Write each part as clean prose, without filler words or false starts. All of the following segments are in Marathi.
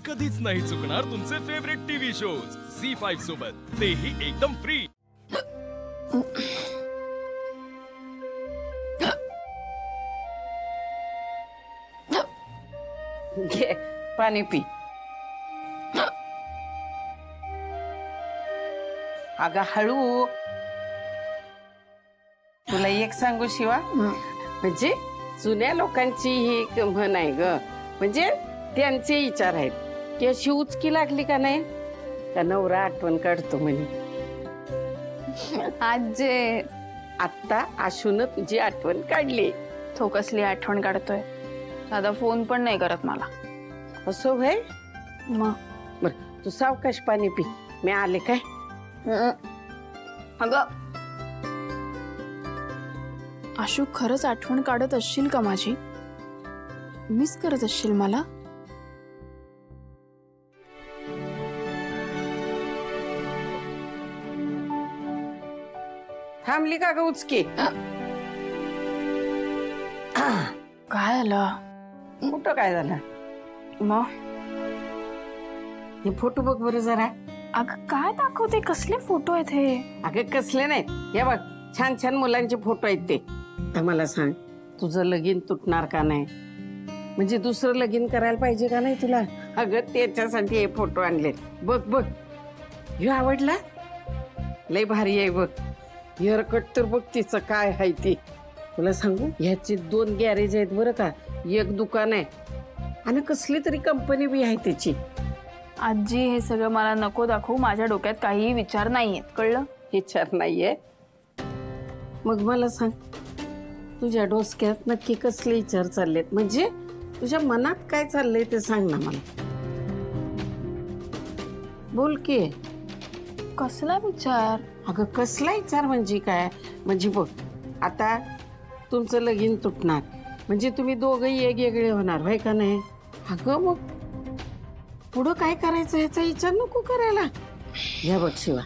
कधीच नाही चुकणार तुमचे फेवरेट टीव्ही शोज झी5 सोबत, तेही एकदम फ्री। घे पाणी पी। अगं हळू, तुला एक सांगू शिवा, म्हणजे जुन्या लोकांची ही एक म्हण आहे ग, म्हणजे त्यांचे विचार आहेत की अशी उचकी लागली का नाही का नवरा आठवण काढतो म्हणे। आजे आत्ता आशून तुझी आठवण काढली। तो कसली आठवण काढतोय, साधा फोन पण नाही करत मला। असं व्हय? मग बर तू सावकाश पाणी पी, मी आले काय। अगं आशू, खरंच आठवण काढत असशील का माझी? मिस करत असशील मला? थांबली का ग उचकी? काय आलं? कुठं काय झालं? मग हे फोटो बघ बरं जरा। अगं काय दाखवते? कसले फोटो आहेत हे? अगं कसले नाहीत, हे बघ छान छान मुलांचे फोटो आहेत ते। तर मला सांग, तुझं लगीन तुटणार का नाही? म्हणजे दुसरं लगीन करायला पाहिजे का नाही तुला? अगं त्याच्यासाठी हे फोटो आणले। बघ बघ, हे आवडला? लय भारी आहे बघ। हेअर कट तर बघ तिचं काय आहे ती। तुला सांगू, ह्याची 2 गॅरेज आहेत बरं का, एक दुकान आहे आणि कसली तरी कंपनी बी आहे त्याची। आजी हे सगळं मला नको दाखवू, माझ्या डोक्यात काहीही विचार नाहीयेत, कळलं? विचार नाहीये? मग मला सांग, तुझ्या डोसक्यात नक्की कसले विचार चाललेत? म्हणजे तुझ्या मनात काय चाललंय ते सांग ना मला, बोल की। कसला विचार? अगं कसला विचार म्हणजे काय? म्हणजे बघ, आता तुमचं लगीन तुटणार म्हणजे तुम्ही दोघंही वेगवेगळे होणार, होय का नाही? अगं मग पुढं काय करायचं ह्याचा विचार नको करायला? ह्या बघ शिवा,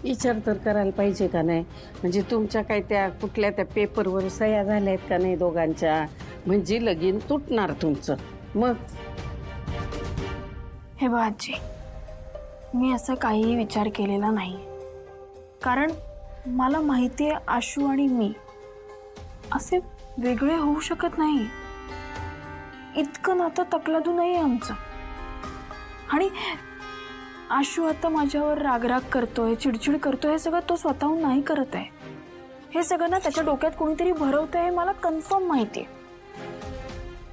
विचार तर करायला पाहिजे का नाही? म्हणजे तुमच्या काय त्या कुठल्या त्या पेपरवर सह्या झाल्या आहेत का नाही दोघांच्या? म्हणजे लगीन तुटणार तुमचं। मग हे बघ आजी, मी असं काहीही विचार केलेला नाही, कारण मला माहिती आहे आशू आणि मी असे वेगळे होऊ शकत नाही। इतकं नातं तकलादू नाही आमचं। आणि आशू आता माझ्यावर रागराग करतोय, चिडचिड करतोय, हे सगळं तो स्वतःहून नाही करत आहे। हे सगळं ना त्याच्या डोक्यात कोणीतरी भरवतंय, हे मला कन्फर्म माहिती आहे।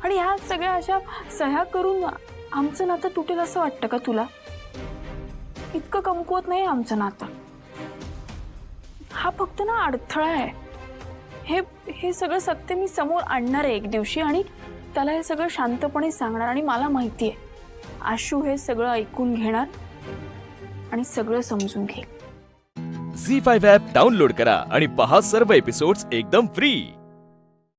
आणि ह्या सगळ्या अशा सह्या करून आमचं नातं तुटेल असं वाटतं का तुला? इतकं कमकुवत नाही आमचं नातं। हा फक्त ना अडथळा आहे। हे सगळं सत्य मी समोर आणणार आहे एक दिवशी, आणि त्याला हे सगळं शांतपणे सांगणार। आणि मला माहिती आहे आशू हे सगळं ऐकून घेणार आणि सगळं समजून घेईल। झी5 ॲप डाउनलोड करा आणि पहा सर्व एपिसोड्स एकदम फ्री।